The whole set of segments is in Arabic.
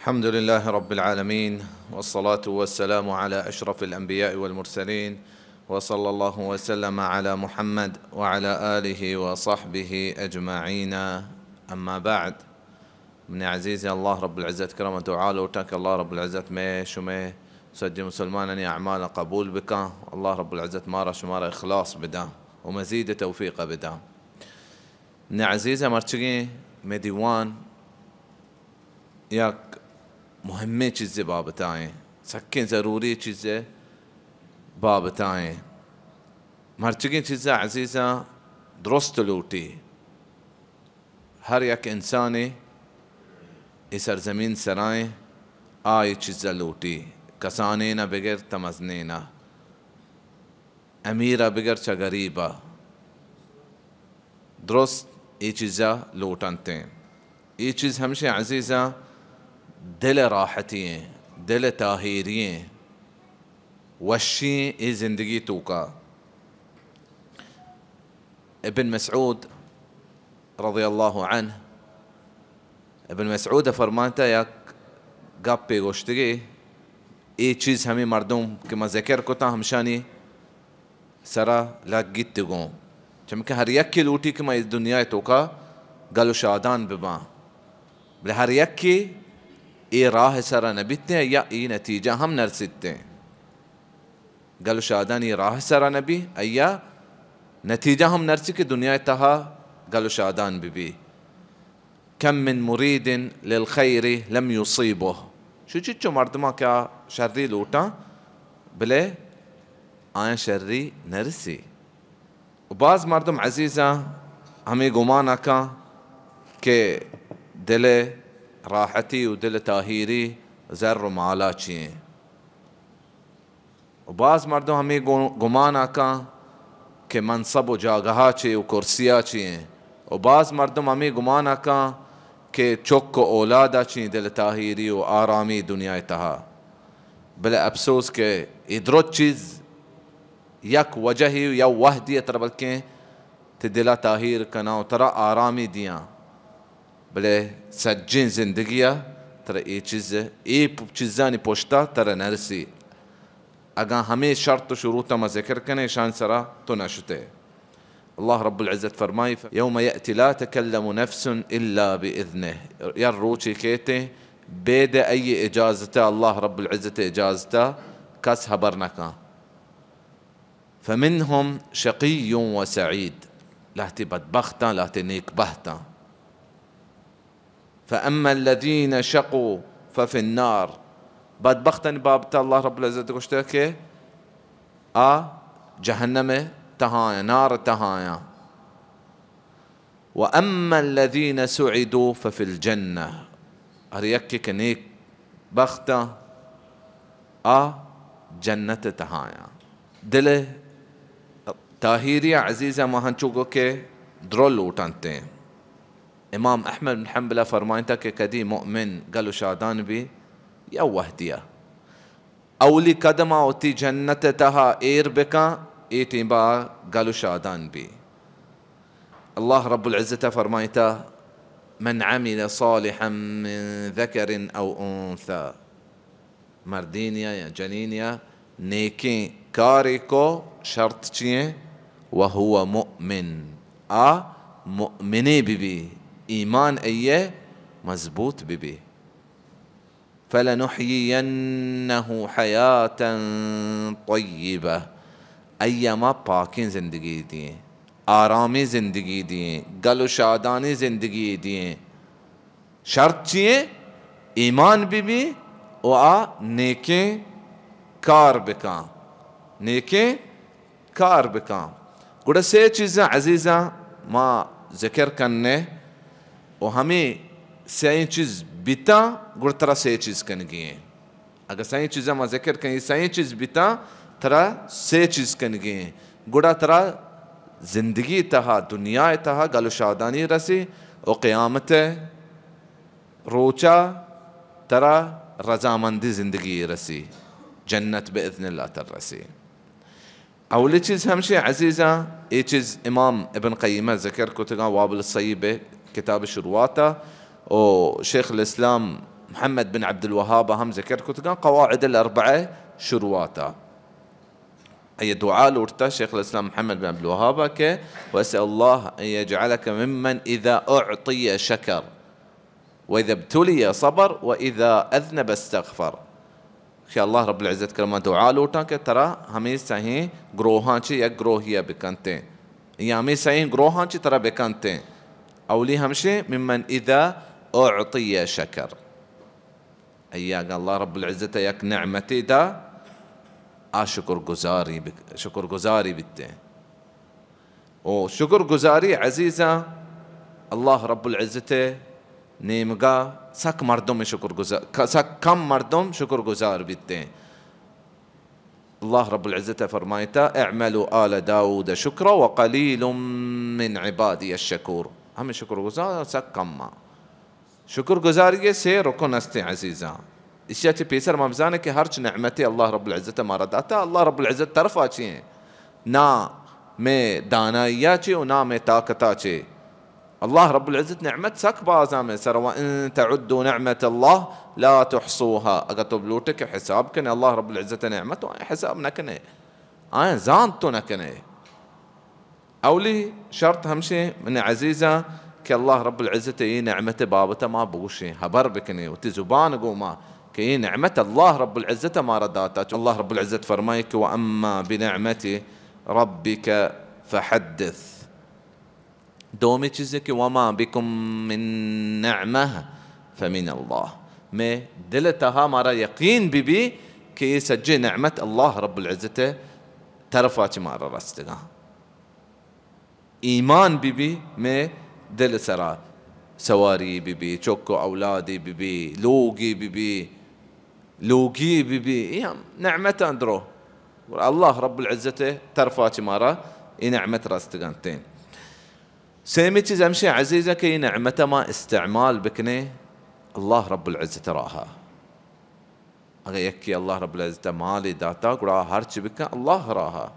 الحمد لله رب العالمين، والصلاة والسلام على أشرف الأنبياء والمرسلين، وصلى الله وسلم على محمد وعلى آله وصحبه أجمعين. أما بعد، من عزيزي الله رب العزة كرم تعالى وتاك الله رب العزة ما شمه سجي مسلمان أعمال قبول بك الله رب العزة مارا شمارا إخلاص بدا ومزيد توفيق بدا. من عزيزي مرتشقي مديوان ياك مهمة چیزیں بابتائیں سکیں ضروری چیزیں بابتائیں مرچگیں چیزیں عزیزة درست لوٹی ہر یک انسانی سرزمین سرائیں آئی چیزیں لوٹی کسانینا بغیر تمزنینا امیرہ بغیر چا غریبہ درست ای چیزیں لوٹنتے ای چیز ہمشہ عزیزة دل راحتی ہیں دل طاہری ہیں وشی ای زندگی تو کا. ابن مسعود رضی اللہ عنہ ابن مسعود فرمانتا یک گپ پہ گوشتگی ای چیز ہمیں مردم کہ میں ذکر کتا ہمشانی سرا لگیت تگوں چمکہ ہر یک کی لوٹی کہ میں اس دنیا تو کا گل و شادان بباں بل ہر یک کی ای راہ سرا نبیتے ہیں یا ای نتیجہ ہم نرستے ہیں گلو شادان ای راہ سرا نبی ایا نتیجہ ہم نرسی کہ دنیا تہا گلو شادان بھی کم من مرید للخیر لم یصیبه شو چچو مردمہ کیا شری لوٹا بلے آئیں شری نرسی. بعض مردم عزیزہ ہمیں گمان آکا کہ دل راحتی و دل طاہری زر و مالا چیئیں و بعض مردم ہمیں گمان آکا کہ منصب و جاگہا چیئے و کرسیا چیئیں و بعض مردم ہمیں گمان آکا کہ چک و اولادا چیئیں دل طاہری و آرامی دنیا تہا بلے افسوس کہ ادرت چیز یک وجہی یا وحدی تر بلکہ تی دل طاہر کنا و ترا آرامی دیاں بلے سجین زندگیہ ترا ای چیزانی پوشتا ترا نرسی اگا ہمیں شرط و شروطا ما ذکر کنے شان سرا تو نشتے. اللہ رب العزت فرمائی یوم یأتی لا تکلم نفس الا بإذنه یر روچی کہتے بید ای اجازتا اللہ رب العزت اجازتا کس حبر نکا فمنهم شقی و سعید لہتی بدبختا لہتی نیک بہتا فأما الذين شقوا ففي النار بدبختا بابتا الله رب العزت گوشتا کہ جہنم تہایا نار تہایا وأما الذين سعدوا ففي الجنة ہر یک کہ نیک بختا جنت تہایا. دل طاہری عزیزہ مہن چوکو کہ درول اٹھانتے ہیں. امام احمد بن حنبلہ فرمائتا کہ کدی مؤمن گلو شادان بھی یا وحدیہ اولی قدمہ ہوتی جنت تہا ایر بکا ایتی با گلو شادان بھی. اللہ رب العزت فرمائتا من عمل صالحا من ذکر او انثى مردینیا یا جنینیا نیکیں کاری کو شرط چیئیں وہو مؤمن مؤمنی بھی ایمان ایے مضبوط بھی فَلَنُحْيِيَنَّهُ حَيَاةً طَيِّبَةً ایما پاکیں زندگی دیں آرامی زندگی دیں گل و شادانی زندگی دیں شرط چیئے ایمان بھی و نیکیں کار بکاں نیکیں کار بکاں. گوڑا سے چیزیں عزیزہ ما ذکر کرنے و ہمیں سائیں چیز بیتا گوڑا ترا سے چیز کنگی ہیں اگر سائیں چیزیں ما ذکر کریں سائیں چیز بیتا ترا سے چیز کنگی ہیں گوڑا ترا زندگی تہا دنیا تہا گلو شادانی رسی و قیامت روچا ترا رضامندی زندگی رسی جنت بإذن اللہ تر رسی. اولی چیز ہمشہ عزیزہ یہ چیز امام ابن قیمہ ذکر کو تگا وابل الصیب کتاب شروعاتا و شیخ الاسلام محمد بن عبد الوهاب هم ذكر كتغان قواعد الأربعة شرواتا أي دعاء لورتا شيخ الإسلام محمد بن عبد الوهاب كي وأسأل الله أن يجعلك ممن إذا أعطي شكر وإذا ابتلي صبر وإذا أذنب استغفر. خي الله رب العزة كلمة دعاء لورتا كي ترى همي سهين گروهان چي یک گروهية بكنتين يا همي سهين گروهان چي ترى بكنتين أولي همشي ممن إذا أعطي شكر أيها الله رب العزة يك نعمتي دا شكر گزاري بته وشكر گزاري عزيزة الله رب العزة نيمگا سك مردم شكر گزار سك كم مردم شكر گزار بته. الله رب العزة فرمايتا اعملوا آل داود شكرا وقليل من عبادي الشكور. هم شكر گزار سك كم ما شكر گزاري سے رکن است عزيزة اشياء بيسر ما بزانه که هرچ نعمتي الله رب العزة ما رداتا الله رب العزة طرفا چي نا میں دانایا چي و نا میں طاقتا چي. الله رب العزة نعمت سك بازا میں سر وان تعدوا نعمة الله لا تحصوها اگر تو بلوٹك حساب كن الله رب العزة نعمت و حساب نكنه زانتو نكنه اولي شرط همشي من عزيزة كي الله رب العزة نعمته بابته ما بوشي هبر بكني وتزبان قوما كي نعمة الله رب العزة ما رداتا. الله رب العزة فرمايك وأما بنعمة ربك فحدث دومي چیزی که وما بكم من نعمة فمن الله میں دلتها مارا يقين ببي كي سجي نعمة الله رب العزة طرفات مارا رستگا إيمان ببي میں دل سرا سواري ببي چوكو أولادي ببي لوغي ببي لوغي ببي نعمة أندرو الله رب العزة ترفاتي مارا نعمة راستقانتين سيمي چیز امشي عزيزة كي نعمة ما استعمال بكني الله رب العزة راها اگر يكي الله رب العزة مالي داتا قرا هرچي بك الله راها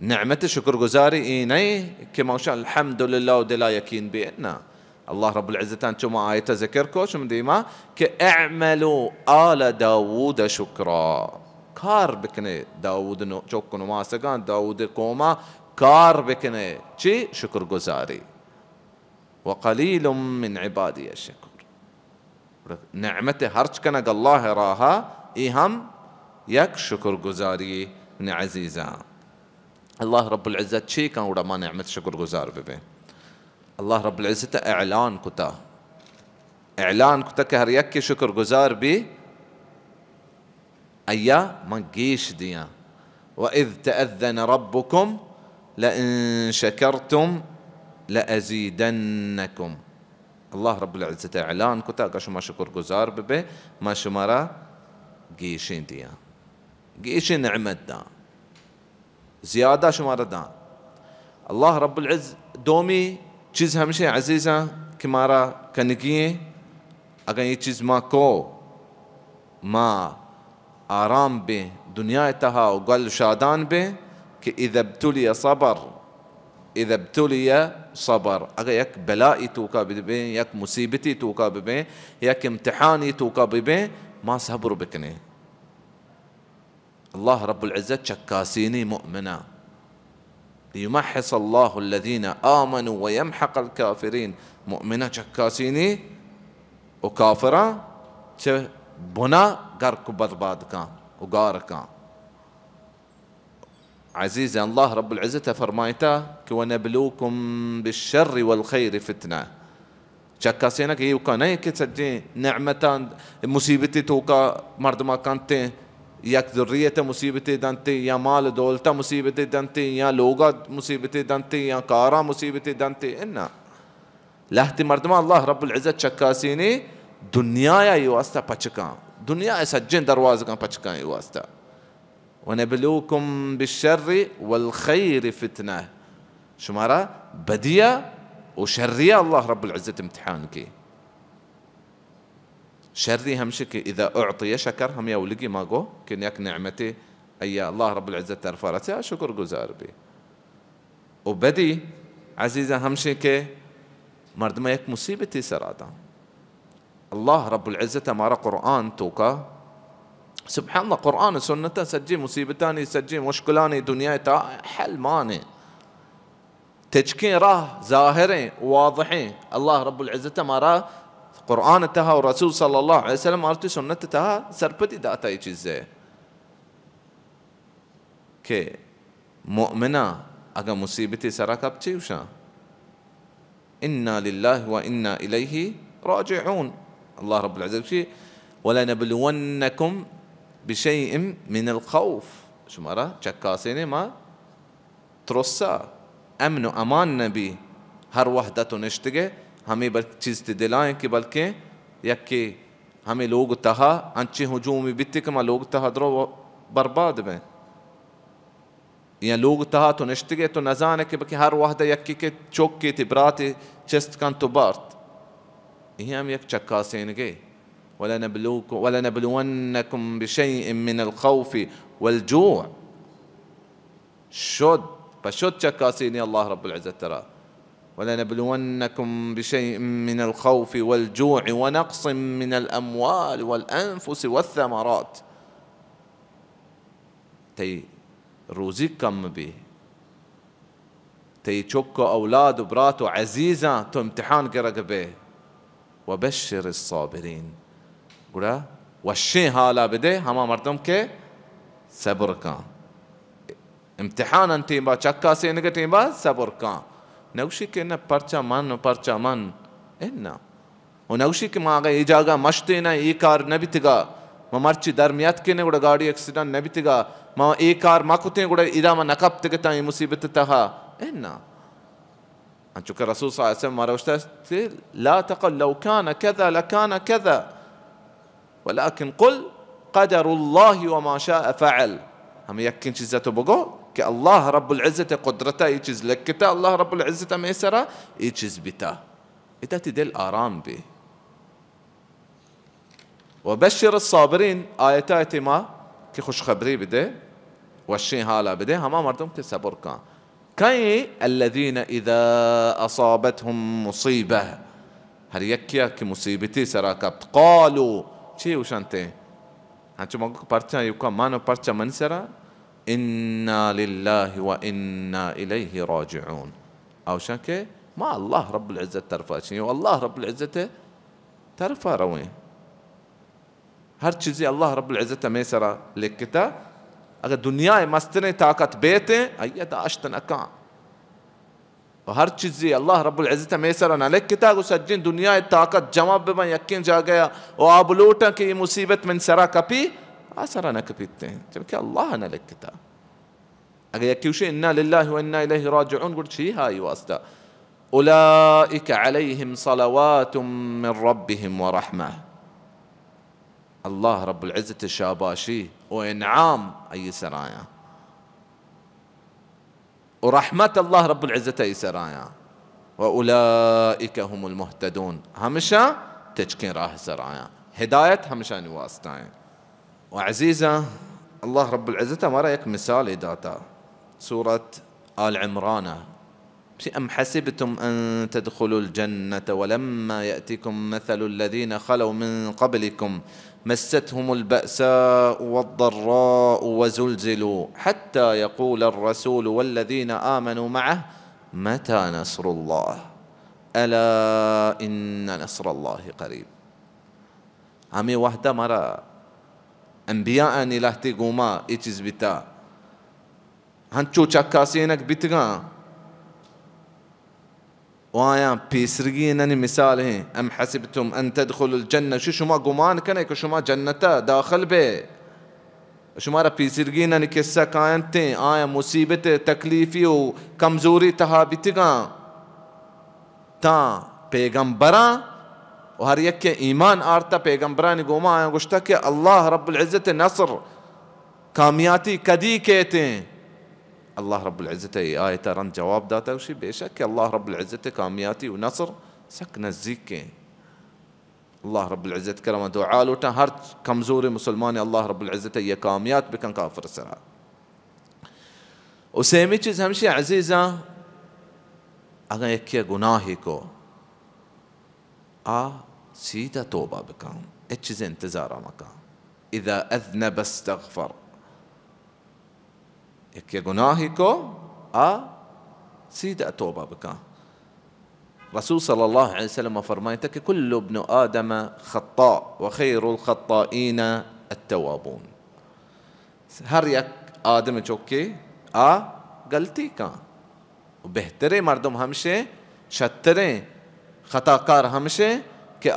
نعمة شكر گزاري إني كما شاء الحمد لله ودلا يكين بينا الله رب العزة انتم آية ذكركم شم ديما كاعملوا آل داود شكرا كار بكني داود چوكن ما سگان داود قوما كار بكني چي شكر گزاري وقليل من عبادي الشكر نعمة هرچ كنق الله راها هم يك شكر گزاري من عزيزة. الله رب العزة شي كان ودا ما نعمة شكر گزار ببين الله رب العزة اعلان كتا كهر يكي شكر گزار بي ايا ما جيش ديا واذ تأذن ربكم لئن شكرتم لأزيدنكم. الله رب العزة اعلان كتا قاشو ما شكر گزار ببي ما شمارا جيشين ديا جيشين نعمت دا زيادة شمارة دان الله رب العز دومي چیز همشي عزيزة كمارا كنگيه اگر یہ چیز ما کو ما آرام به دنیا تها وقال شادان به کہ اذا ابتلي صبر اگر یک بلائی توکا ببين یک مصیبتی توکا ببين یک امتحانی توکا ببين ما صبر بكني الله رب العزة شكاسيني مؤمنا ليمحص الله الذين آمنوا ويمحق الكافرين مؤمنا شكاسيني وكافرا بنا غرق برباد كان وغار كان. عزيزي الله رب العزة فرمايتا ونبلوكم بالشر والخير فتنة شكاسينا كي وكان هيك تسجي نعمتان مصيبتي توكا مرد ما كانت یک ذرية مصيبتي دانتي يا مال دولتا مصيبتي دانتي يا لوغا مصيبتي دانتي يا كارا مصيبتي دانتي إنا لهتي مردما الله رب العزة شكاسيني دنيا يواستا پچكا دنيا سجن دروازكا پچكا يواستا ونبلوكم بالشر والخير فتنة شمارا بدية وشرية الله رب العزة امتحانك شري همشك إذا أعطي شكر هم يولقي ما قو كن يك نعمتي أي الله رب العزة ترفرتها شكر گزار بي وبدي عزيزة همشك مرد ما يك مصيبتي سرادا الله رب العزة مارا قرآن توكا سبحان الله قرآن سنة سجي مصيبتاني سجي مشكلاني دنيا تا حل ماني تشكين راه ظاهرين واضحين الله رب العزة مارا قرآن تها ورسول صلى الله عليه وسلم مارتي سنة تها سرپتی داتا ای چیزه که مؤمنة اگر مصیبتی سرکب چی وشا إنا لله وإنا إليه راجعون الله رب العزة شيء ولنبلونكم بشيء من الخوف شو مرة چکاسيني ما ترسا امن و امان نبی ہر وحدت نشتگے ہمیں چیز دلائیں کہ بلکہ یکی ہمیں لوگ تہا انچی ہجومی بیتی کہ ما لوگ تہا درو برباد بیں یا لوگ تہا تو نشتگے تو نزانے کہ بلکہ ہر وحدہ یکی کے چوکی تی براتی چست کن تو بارت یہ ہم یک چکاسین گے وَلَنَبْلُوَنَّكُمْ بِشَيْءٍ مِّنَ الْخَوْفِ وَالْجُوعِ شد فشد چکاسینی اللہ رب العزت ترى وَلَنَبْلُوَنَّكُمْ بِشَيْءٍ مِّنَ الْخَوْفِ وَالْجُوعِ وَنَقْصٍ مِّنَ الْأَمْوَالِ وَالْأَنفُسِ وَالثَّمَرَاتِ تی روزی کم بھی تی چوکو اولاد و برات و عزیزاں تو امتحان کے رگبے وبشر الصابرین گوڑا وشی حالا بدے ہما مردم کے صبر کان امتحان انتیم با چکا سینگا تیم با صبر کان نوشی کہ نا پرچا من اینا و نوشی کہ ما آگا ایجاگا مشتی نا ای کار نبی تگا ما مرچی درمیت کے نے گوڑا گاڑی ایکسیڈنٹ نبی تگا ما ای کار ما کتے گوڑا ایدا ما نقب تگتا ای مصیبت تہا اینا چونکہ رسول صلی اللہ علیہ وسلم مارا وشتا لا تقل لو كان كذا لكان كذا ولكن قل قدر الله وما شاء فعل ہم یکن چیزا تو بگو کہ اللہ رب العزت قدرتا ای چیز لکتا اللہ رب العزت میسرا ای چیز بتا اتا تی دل آرام بی وبشر الصابرین آیتات ما کہ خوش خبری بدے وشی حالا بدے ہما مردم کے صبر کان كاي الذين إذا أصابتهم مصيبة هر يكيا كمصيبتي سراكبت قالوا شي وشانتي هانچو مانگو پرچا يوكا مانو پرچا من سرا إنا لله وإنا إليه راجعون أو شانكي ما الله رب العزة ترفع شيء والله رب العزة ترفع روين هر چیزی الله رب العزة ميسرا لكتا اگر دنیا مستنے طاقت بیتے ایا داشتن اکان و ہر چیزی اللہ رب العزت میسر نہ لکتا گو سجن دنیا طاقت جمع بما یقین جا گیا و آب لوٹا کہ یہ مصیبت من سرا کپی آسرا نہ کپیتے ہیں جبکہ اللہ نہ لکتا اگر یکیوشے انا للہ و انا الیہ راجعون گوڑ چھی ہائی واسطہ اولئک علیہم صلوات من ربهم ورحمہ الله رب العزة شاباشي وإنعام أي سرايا ورحمة الله رب العزة أي سرايا وأولئك هم المهتدون همشا تجكين راه سرايا هداية همشا نواسطين وعزيزة الله رب العزة ما رأيك مثال داتا سورة آل عمران أم حسبتم أن تدخلوا الجنة ولما يأتكم مثل الذين خلوا من قبلكم مستهم البأساء والضراء وزلزلوا حتى يقول الرسول والذين آمنوا معه متى نصر الله ألا إن نصر الله قريب همي وحدة مرة أنبياء إلهتي قوما إيجز بتا هنچو چکاسینک بتگا وآيان بيسرقين أني مثال هين أم حسبتم أن تدخلوا الجنة شو ما قمان كنا يكو شما جنتا داخل به شما را بيسرقين أني كسا كاينتين آيا مصيبت تكليفي و كمزوري تهابتگان تا پیغمبران و هر یک ایمان آرتا پیغمبرانی گوما آیا گوشتا کہ اللہ رب العزت نصر کامیاتی کدی کہتے ہیں الله رب العزة آية رن جواب داتا وشي بشك الله رب العزة كامياتي ونصر سكن الزيك الله رب العزة كرم دعاء لوتا هر كمزوري مسلماني الله رب العزة هي كاميات بكن كافر سرا وسيمي چیز همشي عزيزة اگر يكي گناهي کو سيدا توبة بكام اتش انتظار مكان إذا أذنب استغفر يك جناهكو سيدا توبة بكام. رسول صلى الله عليه وسلم فرمايتك كل ابن آدم خطاء وخير الخطائين التوابون. هر یک آدم چوکی غلطی کن و بهتره مردم همشه شتره خطاکار همشه که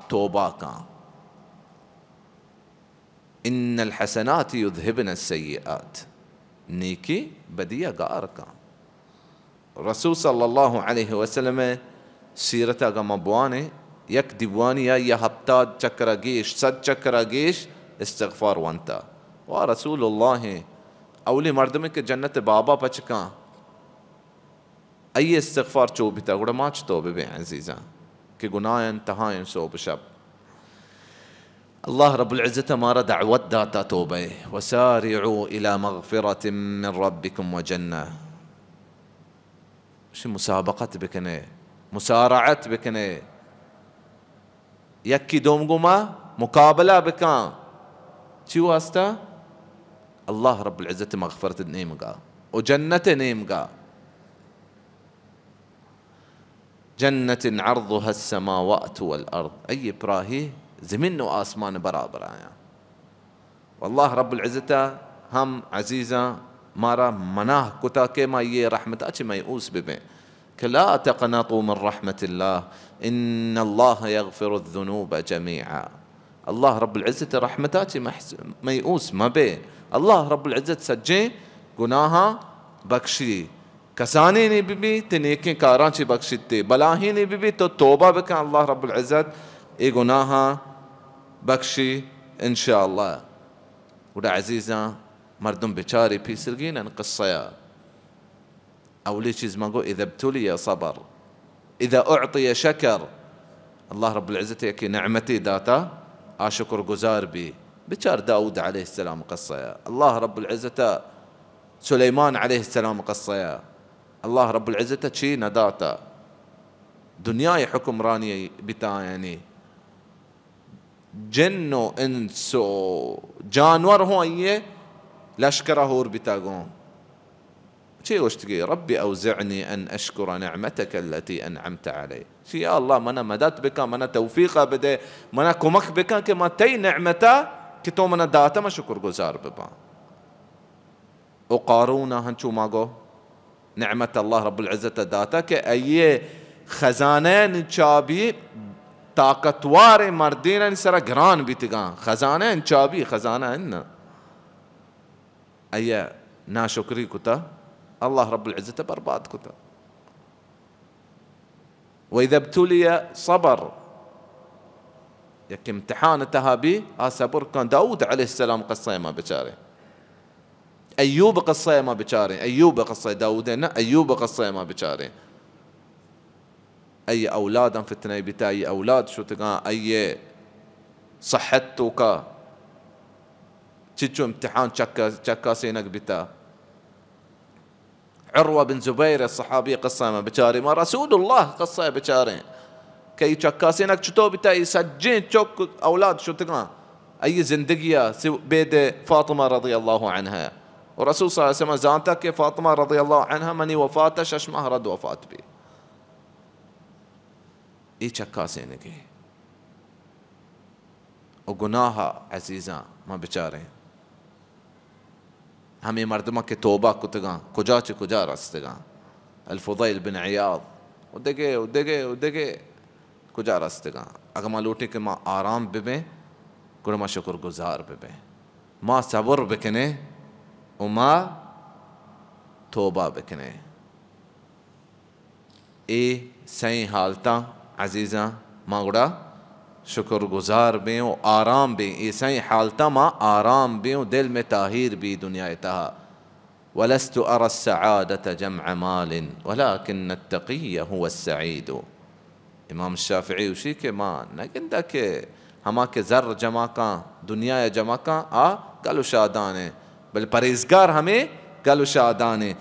توبه کن. ان الحسنات يذهبن السيئات نیکی بدیه گار کن. رسول صلی الله علیه و سلم سیرتا کا مبوانه یک دیوانی یا هفتاد چکر گیش 100 چکر گیش استغفار وانتا و رسول الله اولی مردمی که جنت بابا پچکا ای استغفار چو بیتا گوڑا ماچ توبه بے عزیزا کہ گناہ انتہائیں سو بشب. الله رب العزة مارا دعوت داتا توبه وسارعوا إلى مغفرة من ربكم وجنة. شو مسابقة بكنه مسارعة بكنه يكي دومقما مقابلة بكان شو واسطة الله رب العزة مغفرة نيمقا وجنة نيمقا جنة عرضها السماوات والأرض أي براهي زمن وآسمان برابر آيا. والله رب العزة هم عزيزة مارا مناه كتا كما يه رحمة أتي ما يؤوس ببين كلا تقنطوا من رحمة الله إن الله يغفر الذنوب جميعا. الله رب العزة رحمتاتي ما يؤوس ما بيه. الله رب العزة سجي گناها بخشي کسانی نہیں بھی تنیکیں کارانچی بخشتے بلاہی نہیں بھی تو توبہ بکن الله رب العزة اي گناها بخشي ان شاء الله. ودا عزيزا مردم بچاری پیسرگین ان قصة اولي چیز مانگو اذا ابتلي صبر اذا اعطي شكر. الله رب العزة يكي نعمتي داتا شكر گزار بي بچار داود عليه السلام قصة. الله رب العزة سليمان عليه السلام قصة. الله رب العزة شي نداتا دنياي حكم راني بتا يعني جن و انس و جانور هو ايه لشكره هور بتاقون شي وشتقي ربي أوزعني أن أشكر نعمتك التي أنعمت علي. شي يا الله منا مدات بك منا توفيقا بدي منا كمك بك كما تي نعمتا كتو منا داتا ما شكر گزار ببا. وقارونا هنشو ماغو نعمة الله رب العزة داتا كأي خزانين چابي طاقتوار مردين سرا گران بيتگان خزانين چابي خزانة إننا أي ناشكري كتا الله رب العزة برباد كتا. وإذا ابتلي صبر يك امتحان تهابي صبر. كان داود عليه السلام قصة ما بچاري أيوب قصة ما بچاري أيوب قصة داود أيوب قصة ما بچاري أي أولاد فتنة بتا أي أولاد شو تقان أي صحتك تشو امتحان چكا سينك بتا. عروة بن زبير الصحابي قصة ما بچاري ما رسول الله قصة بچاري كي چكا سينك چطو بتا يسجين چوك أولاد شو تقان أي زندگية بيد فاطمة رضي الله عنها. ورسول صلى الله عليه وسلم زانتك فاطمة رضي الله عنها مني وفاتش اشمه رد وفات بي اي چكا سينك وقناها عزيزا ما بچاري همي مردما کے توبہ کتگان کجا چه کجا رستگان. الفضيل بن عياض ودگے کجا رستگان. اگر ما لوٹے کہ ما آرام ببیں گوڑا ما شکر گزار ببیں ما صبر بکنے وما توبہ بکنے. اے سائیں حالتا عزیزاں ما گوڑا شکر گزار بیں و آرام بیں. اے سائیں حالتا ما آرام بیں و دل میں تاہیر بھی دنیا تہا. ولست أرى السعادة جمع مال ولكن التقي هو السعيد. امام الشافعی وشی کے ما نگندہ کہ ہما کے زر جمع کا دنیا جمع کا گلو شادانے بل پریزگار ہمیں گلو شادانے.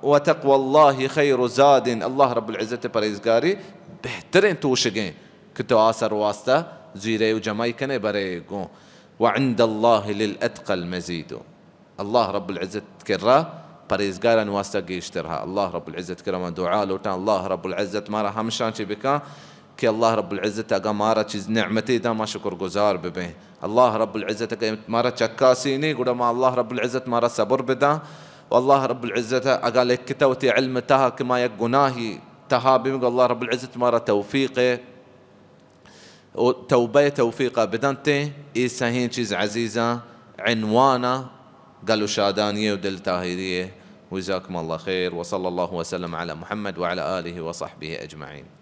وتقوى الله خير زاد. الله رب العزة پریزگاری بہترین توشگیں كتو آسر واسطة زيري وجمايكني بريقو وعند الله للأتقى المزيد. الله رب العزة تكره بريزقارا واسطة قيشترها. الله رب العزة تكره دعاء لوتان الله رب العزة ما راح همشان بك كي الله رب العزة أقامارة چیز نعمتي دا ما شكر گزار ببه. الله رب العزة أقامارة چكاسيني قد ما الله رب العزة مارا صبر بدا. والله رب العزة أقال لك كتوتي علم تها كما يقناهي تها بمق الله رب العزة مارا توفيقه توبة توفيقه بدنته إيساهين چیز عزيزة عنوانا قالوا شادانية ودل تاهيرية. وجزاكم الله خير وصلى الله وسلم على محمد وعلى آله وصحبه أجمعين.